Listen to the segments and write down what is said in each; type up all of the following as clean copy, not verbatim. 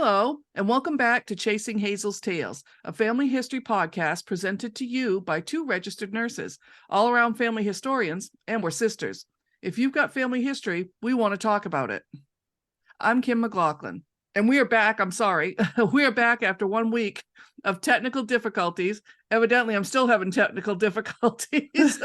Hello, and welcome back to Chasing Hazel's Tales, a family history podcast presented to you by two registered nurses, all-around family historians, and we're sisters. If you've got family history, we want to talk about it. I'm Kim McLaughlin, and we are back. I'm sorry. We are back after 1 week of technical difficulties. Evidently, I'm still having technical difficulties.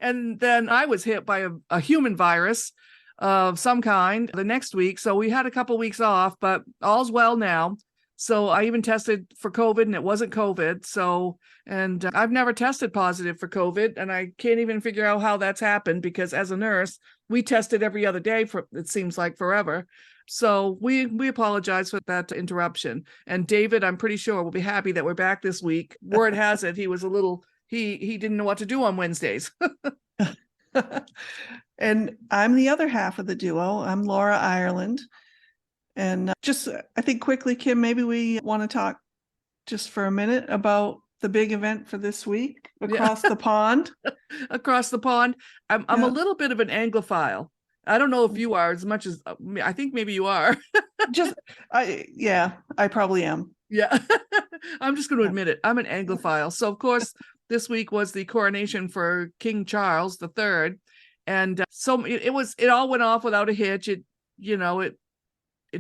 And then I was hit by a human virus of some kind the next week. So we had a couple weeks off, but all's well now. So I even tested for COVID and it wasn't COVID. So, and I've never tested positive for COVID, and I can't even figure out how that's happened because as a nurse, we tested every other day for, it seems like, forever. So we apologize for that interruption. And David, I'm pretty sure will be happy that we're back this week. Word has it, he was a little, he didn't know what to do on Wednesdays. And I'm the other half of the duo. I'm Laura Ireland. And I think quickly, Kim, maybe we want to talk just for a minute about the big event for this week across the pond. Across the pond. I'm a little bit of an Anglophile. I don't know if you are as much as, I think maybe you are. I probably am. Yeah, I'm just going to admit it. I'm an Anglophile. So, of course, this week was the coronation for King Charles III. And so it all went off without a hitch. It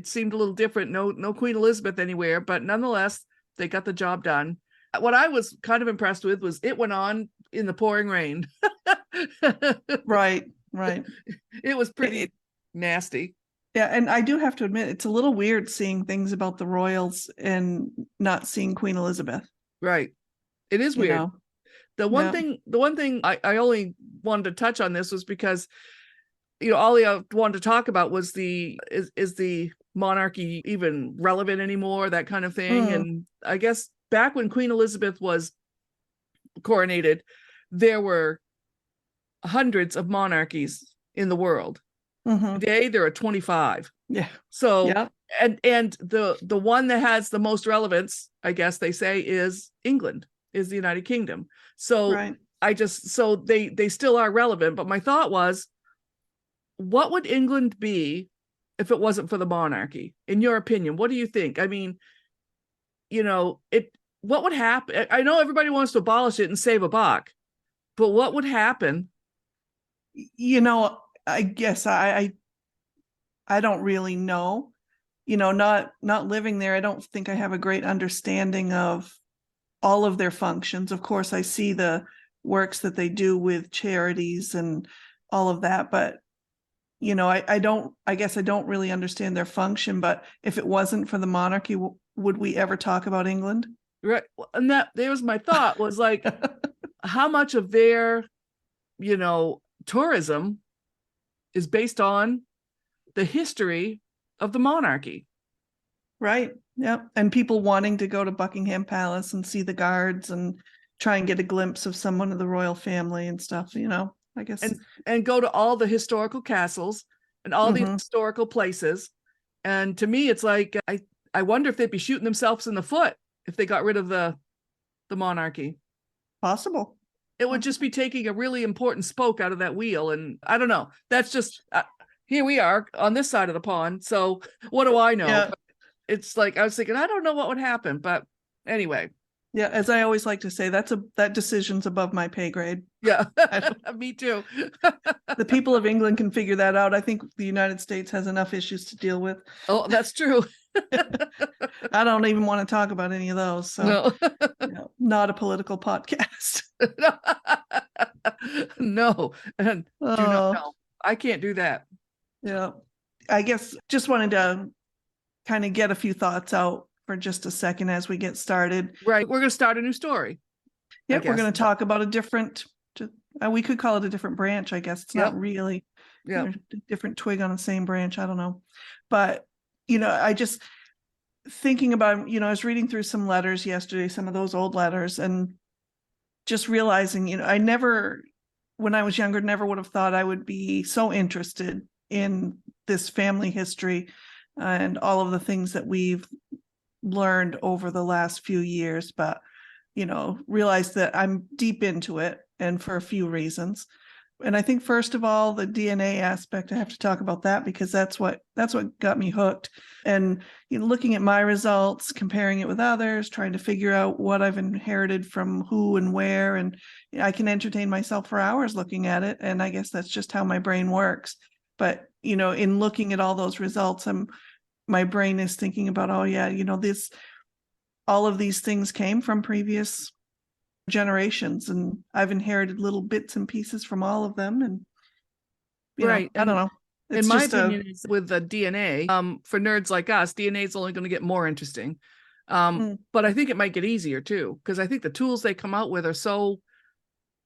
seemed a little different. No Queen Elizabeth anywhere, but nonetheless, they got the job done. What I was kind of impressed with was it went on in the pouring rain. Right. It was pretty nasty. Yeah, and I do have to admit, it's a little weird seeing things about the royals and not seeing Queen Elizabeth. Right. It is weird. You know? The one thing I only wanted to touch on this was because, all I wanted to talk about was is the monarchy even relevant anymore, that kind of thing. And I guess back when Queen Elizabeth was coronated, there were hundreds of monarchies in the world. Today there are 25. Yeah. So and the one that has the most relevance, I guess they say, is England, is the United Kingdom. So right. They still are relevant. But my thought was, what would England be if it wasn't for the monarchy? In your opinion, what do you think? I mean, what would happen? I know everybody wants to abolish it and save a buck, but what would happen? I guess I don't really know. Not living there, I don't think I have a great understanding of all of their functions. Of course, I see the works that they do with charities and all of that, but I guess I don't really understand their function. But if it wasn't for the monarchy, would we ever talk about England? Right. And there was my thought was like, how much of their, tourism is based on the history of the monarchy. Right. Yeah. And people wanting to go to Buckingham Palace and see the guards and try and get a glimpse of someone of the royal family and stuff, I guess. And go to all the historical castles and all these historical places. And to me, it's like, I wonder if they'd be shooting themselves in the foot if they got rid of the monarchy. Possible. It would just be taking a really important spoke out of that wheel. And I don't know. That's just, here we are on this side of the pond. So what do I know? Yeah. It's like, I was thinking, I don't know what would happen. But anyway. Yeah, as I always like to say, that decision's above my pay grade. Yeah, me too. The people of England can figure that out. I think the United States has enough issues to deal with. Oh, that's true. I don't even want to talk about any of those. So, not a political podcast. No, and no, I can't do that. Yeah, I guess just wanted to kind of get a few thoughts out for just a second as we get started. Right, we're going to start a new story. Yep, we're going to talk about a different. We could call it a different branch. I guess it's not really. Yeah, a different twig on the same branch. I don't know, but I just thinking about, I was reading through some letters yesterday, some of those old letters, and just realizing, I never, when I was younger, never would have thought I would be so interested in this family history and all of the things that we've learned over the last few years, but, realized that I'm deep into it, and for a few reasons. And I think first of all, the DNA aspect, I have to talk about that because that's what got me hooked. And looking at my results, comparing it with others, trying to figure out what I've inherited from who and where. And I can entertain myself for hours looking at it. And I guess that's just how my brain works. But, in looking at all those results, my brain is thinking about, oh yeah, all of these things came from previous generations, and I've inherited little bits and pieces from all of them. And right. I don't know. It's in my opinion, with the DNA, for nerds like us, DNA is only going to get more interesting. But I think it might get easier too, because I think the tools they come out with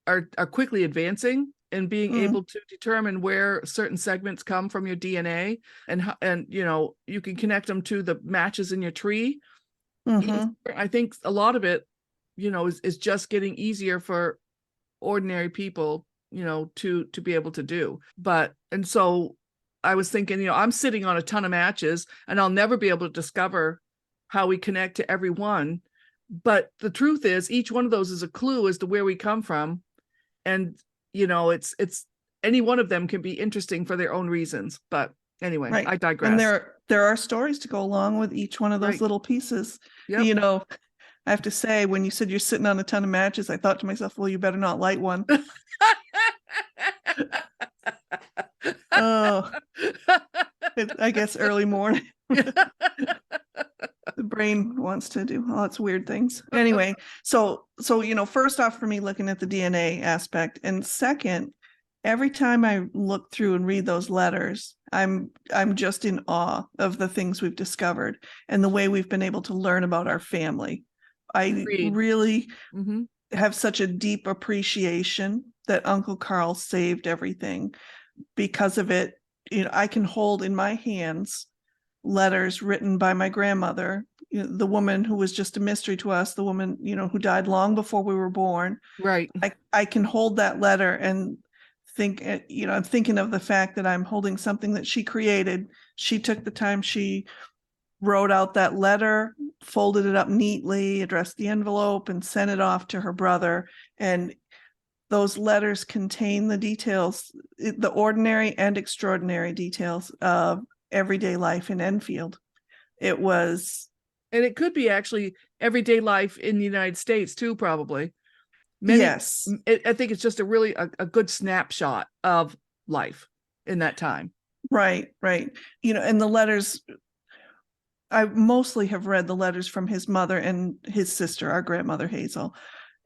are quickly advancing and being able to determine where certain segments come from your DNA, and you can connect them to the matches in your tree. I think a lot of it, is just getting easier for ordinary people, to be able to do. And so I was thinking, I'm sitting on a ton of matches and I'll never be able to discover how we connect to every one. But the truth is, each one of those is a clue as to where we come from. And, it's any one of them can be interesting for their own reasons. But anyway, right. I digress. And there are stories to go along with each one of those little pieces. Yep. I have to say, when you said you're sitting on a ton of matches, I thought to myself, well, you better not light one. Oh, I guess early morning. The brain wants to do lots of weird things. Anyway, so first off, for me, looking at the DNA aspect, and second, every time I look through and read those letters, I'm just in awe of the things we've discovered and the way we've been able to learn about our family. I really have such a deep appreciation that Uncle Carl saved everything. Because of it, I can hold in my hands letters written by my grandmother, the woman who was just a mystery to us, the woman, who died long before we were born. Right. I can hold that letter and think, I'm thinking of the fact that I'm holding something that she created. She took the time, she wrote out that letter, folded it up neatly, addressed the envelope, and sent it off to her brother. And those letters contain the details, the ordinary and extraordinary details of everyday life in Enfield. And it could be actually everyday life in the United States too, probably. Yes. I think it's just a good snapshot of life in that time. Right. And the letters, I mostly have read the letters from his mother and his sister, our grandmother Hazel,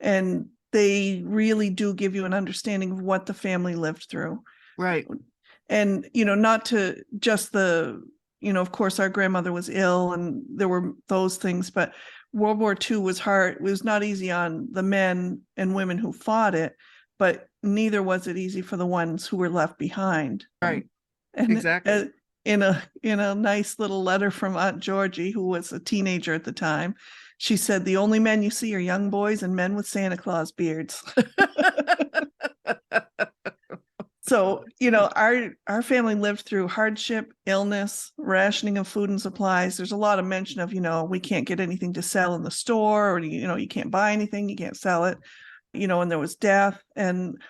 and they really do give you an understanding of what the family lived through. Right. And, not to just of course, our grandmother was ill and there were those things, but World War II was hard. It was not easy on the men and women who fought it, but neither was it easy for the ones who were left behind. Right. And exactly. In a nice little letter from Aunt Georgie, who was a teenager at the time, she said, "The only men you see are young boys and men with Santa Claus beards." So, our family lived through hardship, illness, rationing of food and supplies. There's a lot of mention of, we can't get anything to sell in the store, or, you can't buy anything, you can't sell it, and there was death. And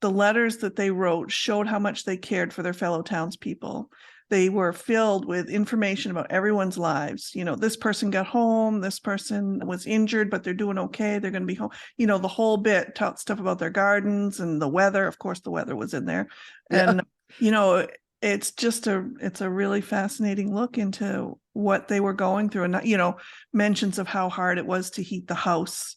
the letters that they wrote showed how much they cared for their fellow townspeople. They were filled with information about everyone's lives. This person got home, this person was injured, but they're doing okay. They're going to be home. The whole bit taught stuff about their gardens and the weather. Of course, the weather was in there. Yeah. And, it's a really fascinating look into what they were going through, and, mentions of how hard it was to heat the house,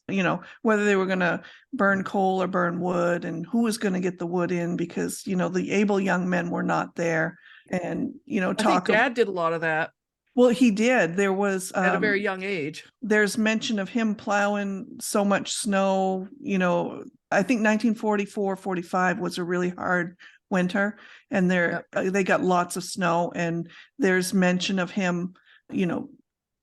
whether they were going to burn coal or burn wood, and who was going to get the wood in, because, the able young men were not there. And, I think Dad did a lot of that. Well, he did. There was at a very young age. There's mention of him plowing so much snow. I think 1944-45 was a really hard winter, and they got lots of snow. And there's mention of him,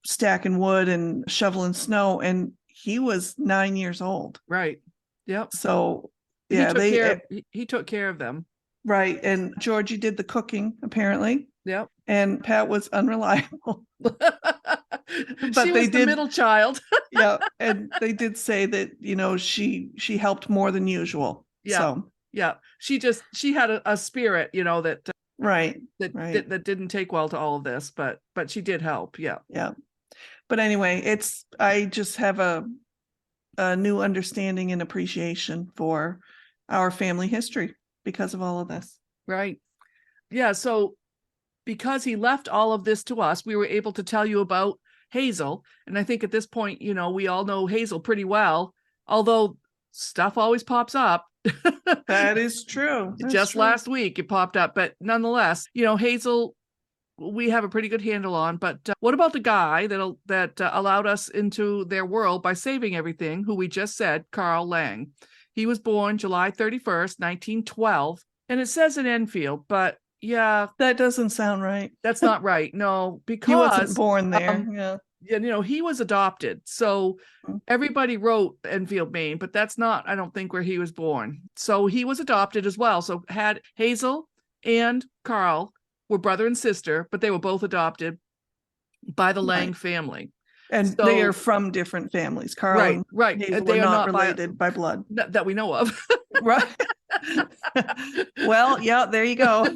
stacking wood and shoveling snow, and he was 9 years old. Right. Yep. So he took care of them. Right. And Georgie did the cooking, apparently. Yep. And Pat was unreliable. But she was the middle child. Yeah. And they did say that, she helped more than usual. Yeah. Yeah. She had a spirit, that Right. that didn't take well to all of this, but she did help. Yeah. Yeah. But anyway, I just have a new understanding and appreciation for our family history because of all of this. Right. Yeah. So because he left all of this to us, we were able to tell you about Hazel. And I think at this point, we all know Hazel pretty well, although stuff always pops up. That is true. Just last week it popped up, but nonetheless, Hazel, we have a pretty good handle on. But what about the guy that allowed us into their world by saving everything, who we just said, Carl Laing? He was born July 31st, 1912, and it says in Enfield, but yeah, that doesn't sound right. That's not right. No, because he wasn't born there. Yeah. He was adopted. So everybody wrote Enfield, Maine, but that's not, I don't think, where he was born. So he was adopted as well. So had Hazel and Carl were brother and sister, but they were both adopted by the Laing family. And so, they are from different families. Carl and Hazel they are not related by blood. That we know of. Right. Well, yeah, there you go.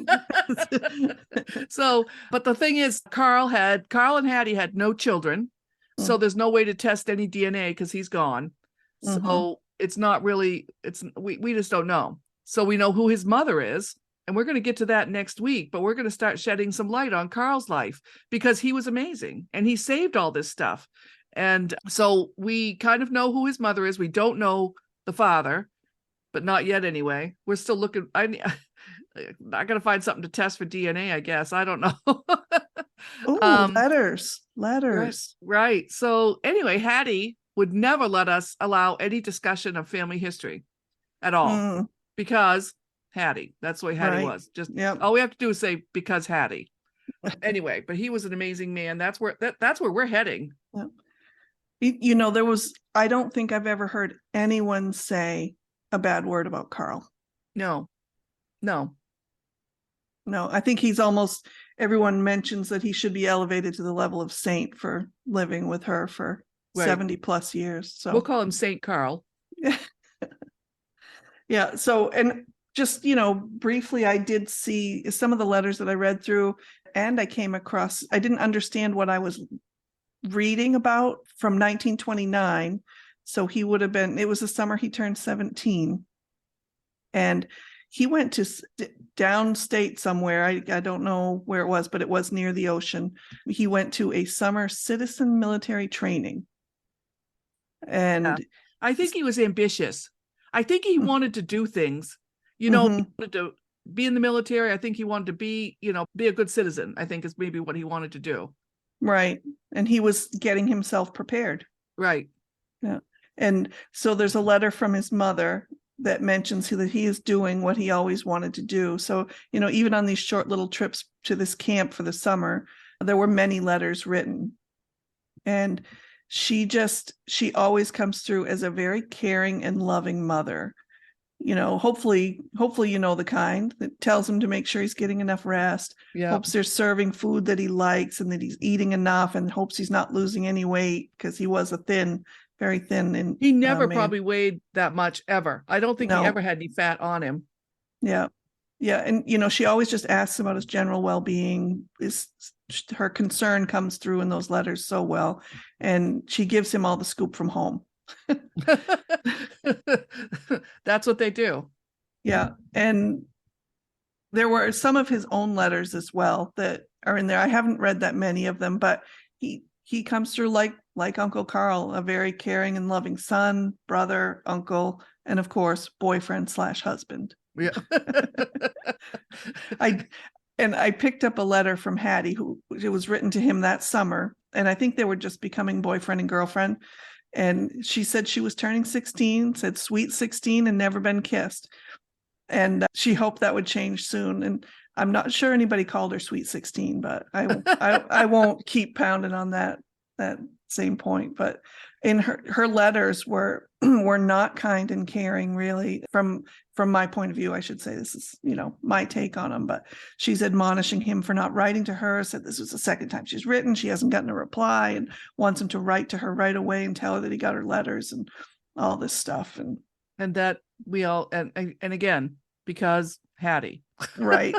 So, but the thing is, Carl and Hattie had no children. So there's no way to test any DNA because he's gone. So it's not really, we just don't know. So we know who his mother is. And we're going to get to that next week, but we're going to start shedding some light on Carl's life because he was amazing and he saved all this stuff. And so we kind of know who his mother is. We don't know the father, but not yet anyway. We're still looking. I got to find something to test for DNA, I guess. I don't know. Oh, letters. Right. So anyway, Hattie would never let us allow any discussion of family history at all because Hattie. That's the way Hattie was. Just all we have to do is say because Hattie. Anyway, but he was an amazing man. That's where we're heading. Yeah. I don't think I've ever heard anyone say a bad word about Carl. No. I think everyone mentions that he should be elevated to the level of saint for living with her for 70 plus years. So we'll call him Saint Carl. Yeah. So, and just, briefly, I did see some of the letters that I read through, and I didn't understand what I was reading about from 1929. So it was the summer he turned 17. And he went to downstate somewhere. I don't know where it was, but it was near the ocean. He went to a summer citizen military training. And I think he was ambitious. I think he wanted to do things. He wanted to be in the military. I think he wanted to be a good citizen, I think is maybe what he wanted to do. Right. And he was getting himself prepared. Right. Yeah. And so there's a letter from his mother that mentions that he is doing what he always wanted to do. So, even on these short little trips to this camp for the summer, there were many letters written. And she always comes through as a very caring and loving mother. Hopefully, the kind that tells him to make sure he's getting enough rest, hopes they're serving food that he likes and that he's eating enough, and hopes he's not losing any weight because he was very thin. And he never probably weighed that much ever. I don't think he ever had any fat on him. Yeah. Yeah. And, she always just asks about his general well-being. Her concern comes through in those letters so well. And she gives him all the scoop from home. That's what they do. Yeah. And there were some of his own letters as well that are in there. I haven't read that many of them, but he comes through like Uncle Carl, a very caring and loving son, brother, uncle, and of course, boyfriend/husband. Yeah. I picked up a letter from Hattie, it was written to him that summer, and I think they were just becoming boyfriend and girlfriend. And she said she was turning 16, said sweet 16 and never been kissed. And she hoped that would change soon. And I'm not sure anybody called her sweet 16, but I won't keep pounding on that same point. But in her letters were not kind and caring, really, from my point of view. I should say, this is my take on them, but she's admonishing him for not writing to her, said this was the second time she's written, she hasn't gotten a reply, and wants him to write to her right away and tell her that he got her letters and all this stuff. And that we all and again, because Hattie. Right.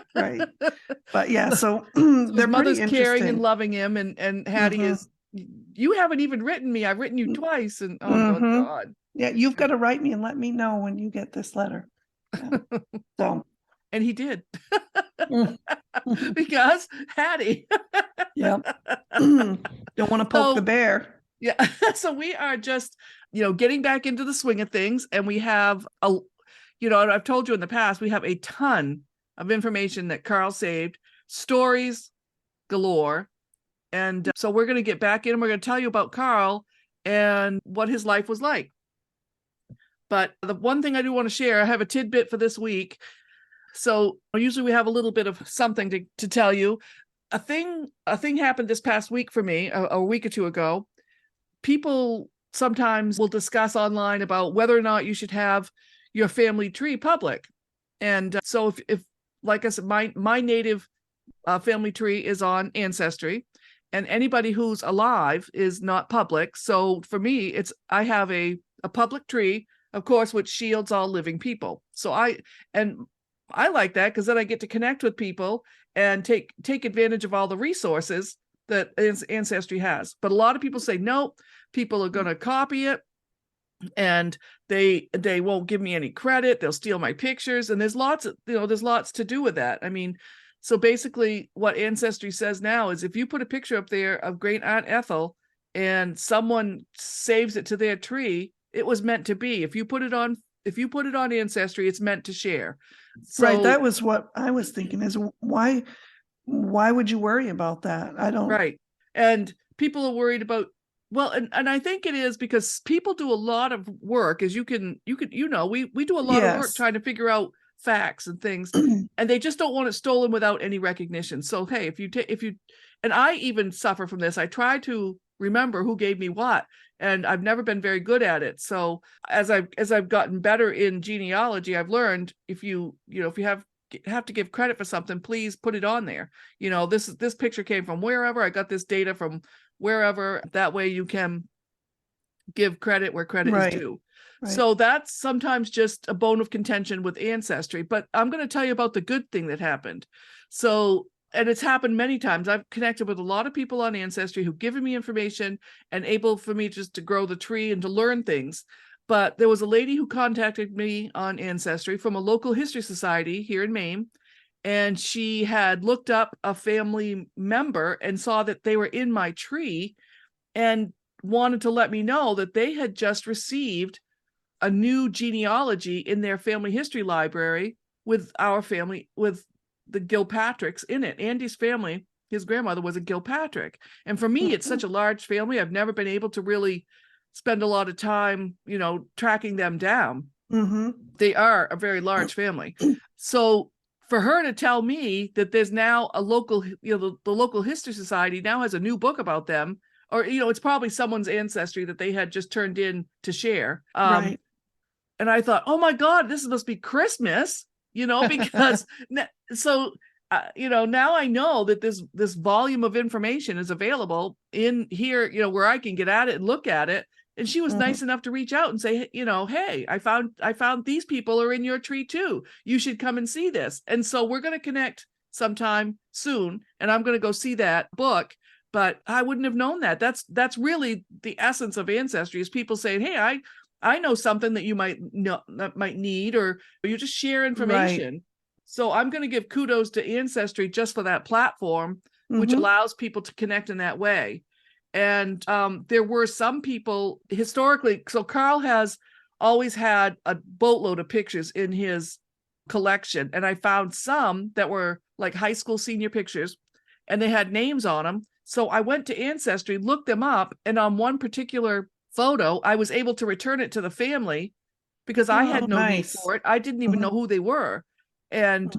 But yeah, so His they're mother's pretty caring and interesting. loving him, and Hattie is, you haven't even written me. I've written you twice, and oh God. Yeah, you've got to write me and let me know when you get this letter. Yeah. So, and he did. Because Hattie. Yeah. Don't want to poke the bear. Yeah. So we are just, getting back into the swing of things, and we have I've told you in the past, we have a ton of information that Carl saved, stories galore. And so we're going to get back in, and we're going to tell you about Carl and what his life was like. But the one thing I do want to share, I have a tidbit for this week. So usually we have a little bit of something to tell you. A thing happened this past week for me, a week or two ago. People sometimes will discuss online about whether or not you should have your family tree public. And so if like I said, my native family tree is on Ancestry, and anybody who's alive is not public. So for me, I have a public tree, of course, which shields all living people. So I like that, because then I get to connect with people and take advantage of all the resources that Ancestry has. But a lot of people say, no, people are going to copy it, and they won't give me any credit. They'll steal my pictures. And there's lots to do with that. I mean, so basically what Ancestry says now is, if you put a picture up there of Great Aunt Ethel and someone saves it to their tree, it was meant to be. If you put it on Ancestry, it's meant to share. So, right. That was what I was thinking, is why would you worry about that? I don't. Right. And people are worried about, well, and I think it is because people do a lot of work, as we do a lot of work trying to figure out facts and things, and they just don't want it stolen without any recognition. So, hey, if you and I even suffer from this. I try to remember who gave me what, and I've never been very good at it. So as I've gotten better in genealogy, I've learned if you have to give credit for something, please put it on there. This picture came from wherever. I got this data from wherever. That way you can give credit where credit is due. Right. So that's sometimes just a bone of contention with Ancestry. But I'm going to tell you about the good thing that happened. So, and it's happened many times. I've connected with a lot of people on Ancestry who've given me information and able for me just to grow the tree and to learn things. But there was a lady who contacted me on Ancestry from a local history society here in Maine. And she had looked up a family member and saw that they were in my tree, and wanted to let me know that they had just received a new genealogy in their family history library with our family, with the Gilpatricks in it. Andy's family, his grandmother was a Gilpatrick. And for me, it's such a large family. I've never been able to really spend a lot of time, tracking them down. Mm-hmm. They are a very large family. So for her to tell me that there's now a local, the local history society now has a new book about them, or, it's probably someone's ancestry that they had just turned in to share. Right. And I thought, oh my God, this must be Christmas, because so, now I know that this volume of information is available in here, where I can get at it and look at it. And she was nice enough to reach out and say, hey, I found these people are in your tree too. You should come and see this. And so we're going to connect sometime soon, and I'm going to go see that book. But I wouldn't have known that. That's really the essence of Ancestry, is people saying, hey, I know something that you might need, or you just share information. Right. So I'm going to give kudos to Ancestry just for that platform, which allows people to connect in that way. And there were some people historically. So Carl has always had a boatload of pictures in his collection. And I found some that were like high school senior pictures, and they had names on them. So I went to Ancestry, looked them up, and on one particular photo, I was able to return it to the family because I had no need for it. I didn't even know who they were. And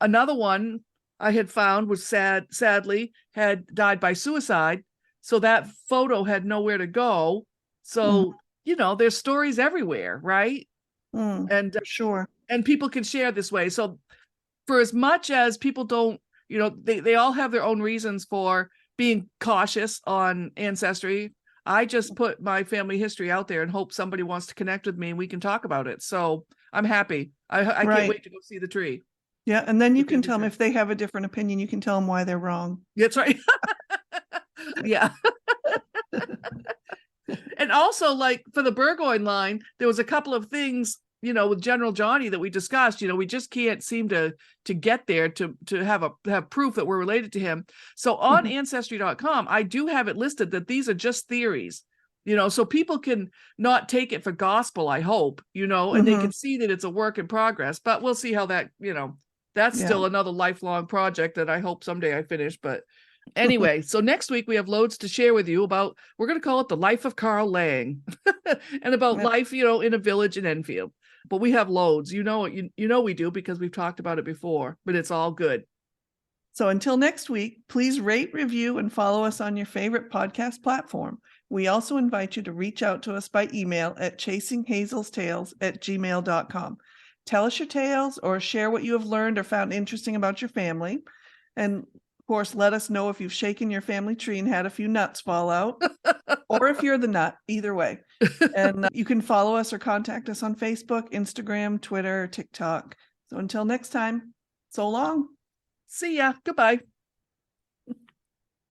another one I had found was sadly had died by suicide. So that photo had nowhere to go. So, there's stories everywhere, right? And sure. And people can share this way. So for as much as people don't, they all have their own reasons for being cautious on Ancestry, I just put my family history out there and hope somebody wants to connect with me and we can talk about it. So I'm happy. I Right. can't wait to go see the tree. Yeah. And then you Look can tell them interesting. if they have a different opinion, you can tell them why they're wrong. That's right. Yeah. And also, like for the Burgoyne line, there was a couple of things, you know, with General Johnny that we discussed. You know, we just can't seem to get there to have proof that we're related to him. So on Ancestry.com, I do have it listed that these are just theories, you know, so people can not take it for gospel, I hope, you know, and they can see that it's a work in progress. But we'll see how that, you know, that's still another lifelong project that I hope someday I finish. But anyway, so next week we have loads to share with you about, we're going to call it the life of Carl Laing and about life, you know, in a village in Enfield. But we have loads, you know, you know, we do because we've talked about it before, but it's all good. So until next week, please rate, review, and follow us on your favorite podcast platform. We also invite you to reach out to us by email at chasinghazelsTales@gmail.com. Tell us your tales or share what you have learned or found interesting about your family. And of course, let us know if you've shaken your family tree and had a few nuts fall out, or if you're the nut, either way. And you can follow us or contact us on Facebook, Instagram, Twitter, TikTok. So until next time, so long. See ya. Goodbye.